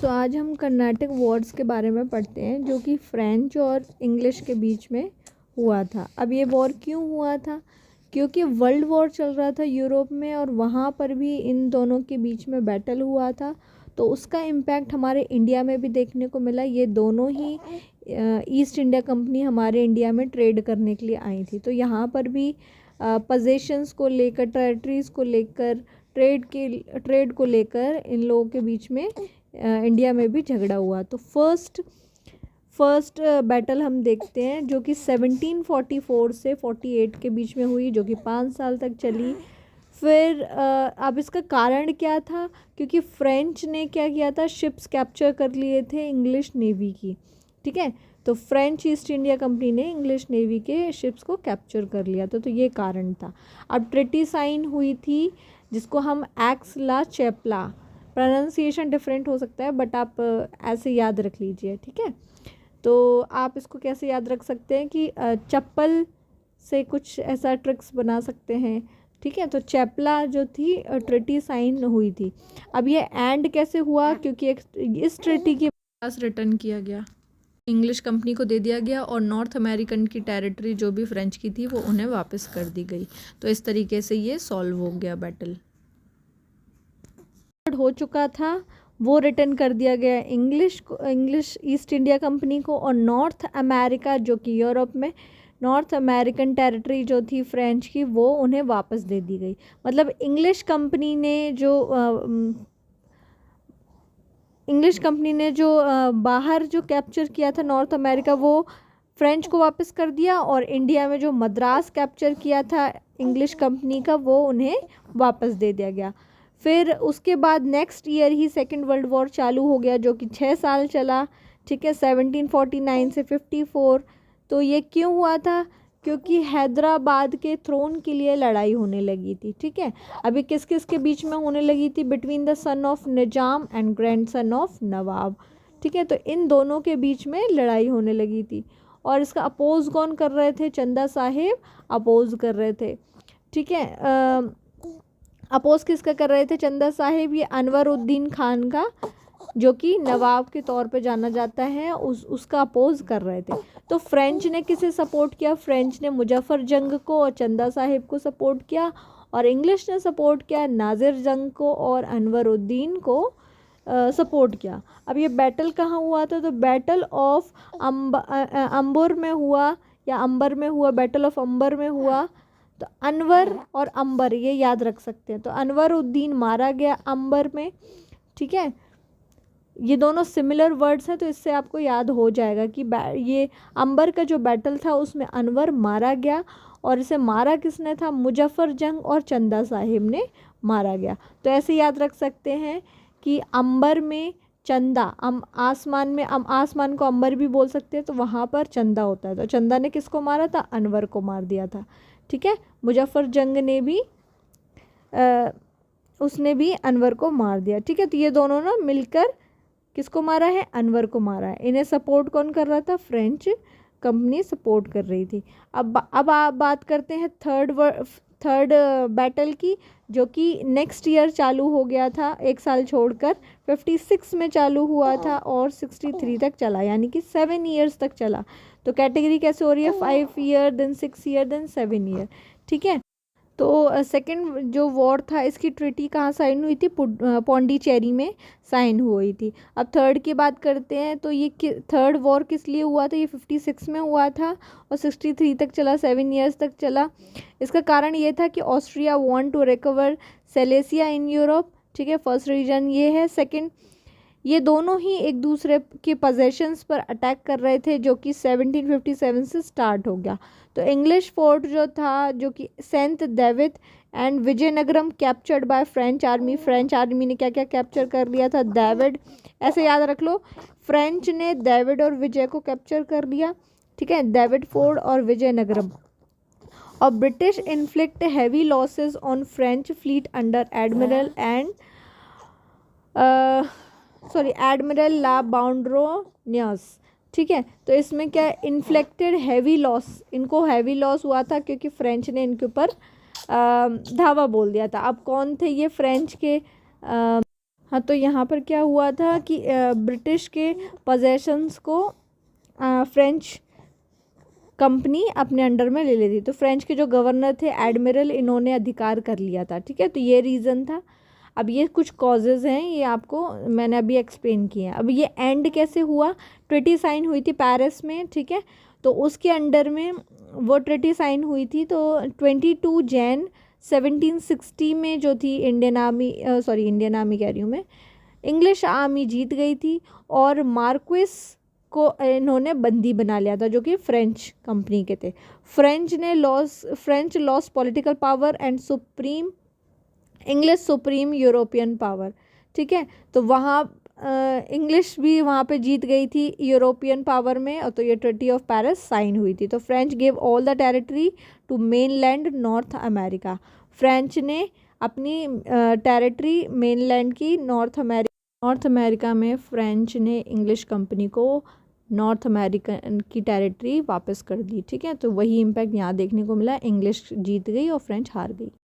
आज हम Carnatic Wars के बारे में पढ़ते हैं जो कि फ्रेंच और इंग्लिश के बीच में हुआ था। अब ये वॉर क्यों हुआ था? क्योंकि वर्ल्ड वॉर चल रहा था यूरोप में और वहाँ पर भी इन दोनों के बीच में बैटल हुआ था, तो उसका इम्पैक्ट हमारे इंडिया में भी देखने को मिला। ये दोनों ही ईस्ट इंडिया कंपनी हमारे इंडिया में ट्रेड करने के लिए आई थी, तो यहाँ पर भी पोजीशंस को लेकर, टेरिटरीज़ को लेकर, ट्रेड को लेकर इन लोगों के बीच में इंडिया में भी झगड़ा हुआ। तो फर्स्ट बैटल हम देखते हैं जो कि 1744 से 48 के बीच में हुई, जो कि 5 साल तक चली। फिर अब इसका कारण क्या था? क्योंकि फ्रेंच ने क्या किया था, शिप्स कैप्चर कर लिए थे इंग्लिश नेवी की, ठीक है। तो फ्रेंच ईस्ट इंडिया कंपनी ने इंग्लिश नेवी के शिप्स को कैप्चर कर लिया था, तो ये कारण था। अब ट्रिटी साइन हुई थी जिसको हम एक्स ला चैपला, प्रोनाउंसिएशन डिफरेंट हो सकता है बट आप ऐसे याद रख लीजिए, ठीक है। तो आप इसको कैसे याद रख सकते हैं कि चप्पल से कुछ ऐसा ट्रिक्स बना सकते हैं, ठीक है। तो चैपला जो थी ट्रिटी साइन हुई थी। अब ये एंड कैसे हुआ? क्योंकि इस ट्रिटी के पास रिटर्न किया गया, इंग्लिश कंपनी को दे दिया गया और नॉर्थ अमेरिकन की टेरिटरी जो भी फ्रेंच की थी वो उन्हें वापस कर दी गई। तो इस तरीके से ये सॉल्व हो गया बैटल। हो चुका था वो रिटर्न कर दिया गया इंग्लिश ईस्ट इंडिया कंपनी को, और नॉर्थ अमेरिका जो कि यूरोप में नॉर्थ अमेरिकन टेरिटरी जो थी फ्रेंच की वो उन्हें वापस दे दी गई। मतलब इंग्लिश कंपनी ने जो बाहर जो कैप्चर किया था नॉर्थ अमेरिका वो फ्रेंच को वापस कर दिया, और इंडिया में जो मद्रास कैप्चर किया था इंग्लिश कंपनी का वो उन्हें वापस दे दिया गया। फिर उसके बाद नेक्स्ट ईयर ही सेकेंड वर्ल्ड वॉर चालू हो गया जो कि 6 साल चला, ठीक है, 1749 से 54। तो ये क्यों हुआ था? क्योंकि हैदराबाद के थ्रोन के लिए लड़ाई होने लगी थी, ठीक है। अभी किस किस के बीच में होने लगी थी? Between the son of Nizam and grand son of Nawab, ठीक है। तो इन दोनों के बीच में लड़ाई होने लगी थी, और इसका अपोज कौन कर रहे थे? चंदा साहिब अपोज कर रहे थे, ठीक है। अपोज किसका कर रहे थे? चंदा साहिब। ये अनवरुद्दीन खान का, जो कि नवाब के तौर पे जाना जाता है, उसका अपोज कर रहे थे। तो फ्रेंच ने किसे सपोर्ट किया? फ्रेंच ने मुजफ्फर जंग को और चंदा साहिब को सपोर्ट किया, और इंग्लिश ने सपोर्ट किया नाजिर जंग को और अनवरुद्दीन को सपोर्ट किया। अब ये बैटल कहाँ हुआ था? तो बैटल ऑफ अंबर में हुआ, या अंबर में हुआ, बैटल ऑफ अंबर में हुआ। तो अनवर और अंबर ये याद रख सकते हैं। तो अनवरुद्दीन मारा गया अंबर में, ठीक है। ये दोनों सिमिलर वर्ड्स हैं तो इससे आपको याद हो जाएगा कि ये अंबर का जो बैटल था उसमें अनवर मारा गया, और इसे मारा किसने था? मुजफ्फर जंग और चंदा साहिब ने मारा गया। तो ऐसे याद रख सकते हैं कि अंबर में चंदा, आसमान को अंबर भी बोल सकते हैं, तो वहाँ पर चंदा होता है। तो चंदा ने किसको मारा था? अनवर को मार दिया था, ठीक है। मुजफ्फर जंग ने भी उसने भी अनवर को मार दिया, ठीक है। तो ये दोनों ना मिलकर किसको मारा है? अनवर को मारा है। इन्हें सपोर्ट कौन कर रहा था? फ्रेंच कंपनी सपोर्ट कर रही थी। अब आप बात करते हैं थर्ड बैटल की, जो कि नेक्स्ट ईयर चालू हो गया था, एक साल छोड़कर 56 में चालू हुआ था और 63 तक चला, यानी कि 7 ईयर्स तक चला। तो कैटेगरी कैसे हो रही है? 5 year, then 6 year, then 7 year, ठीक है। तो सेकंड जो वॉर था इसकी ट्रिटी कहाँ साइन हुई थी? पौंडीचेरी में साइन हुई थी। अब थर्ड की बात करते हैं, तो ये थर्ड वॉर किस लिए हुआ था? ये 56 में हुआ था और 63 तक चला, 7 ईयर्स तक चला। इसका कारण ये था कि Austria want to recover Silesia in Europe, ठीक है, फर्स्ट रीजन ये है। सेकंड, ये दोनों ही एक दूसरे के पोजेशंस पर अटैक कर रहे थे, जो कि 1757 से स्टार्ट हो गया। तो इंग्लिश फोर्ट जो था, जो कि Saint David and Vizianagaram captured by French army. French army ने क्या क्या कैप्चर कर लिया था? डेविड, ऐसे याद रख लो, फ्रेंच ने डेविड और विजय को कैप्चर कर लिया, ठीक है, डेविड फोर्ट और विजयनगरम। और British inflict heavy losses on French fleet under admiral admiral La Bourdonnais, ठीक है। तो इसमें क्या इन्फ्लेक्टेड हैवी लॉस, इनको हैवी लॉस हुआ था क्योंकि फ्रेंच ने इनके ऊपर धावा बोल दिया था। अब कौन थे ये फ्रेंच के हाँ, तो यहाँ पर क्या हुआ था कि ब्रिटिश के पोजेशंस को फ्रेंच कंपनी अपने अंडर में ले लेती। तो फ्रेंच के जो गवर्नर थे एडमिरल, इन्होंने अधिकार कर लिया था। ठीक है, तो ये रीज़न था। अब ये कुछ कॉजेज़ हैं, ये आपको मैंने अभी एक्सप्लेन किए हैं। अब ये एंड कैसे हुआ? ट्रीटी साइन हुई थी पेरिस में। ठीक है, तो उसके अंडर में वो ट्रीटी साइन हुई थी। तो 22 जैन 1760 में जो थी इंडियन आर्मी कह रही हूँ मैं, इंग्लिश आर्मी जीत गई थी और मार्क्विस को इन्होंने बंदी बना लिया था, जो कि फ्रेंच कंपनी के थे। French loss political power and supreme English supreme European power. ठीक है, तो वहाँ इंग्लिश भी वहाँ पे जीत गई थी यूरोपियन पावर में, और तो ये ट्रीटी ऑफ पेरिस साइन हुई थी। तो French gave all the territory to mainland North America. French ने अपनी टेरिटरी मेनलैंड की नॉर्थ अमेरिका में फ्रेंच ने इंग्लिश कंपनी को नॉर्थ अमेरिकन की टेरिटरी वापस कर दी। ठीक है, तो वही इम्पैक्ट यहाँ देखने को मिला, इंग्लिश जीत गई और फ्रेंच हार गई।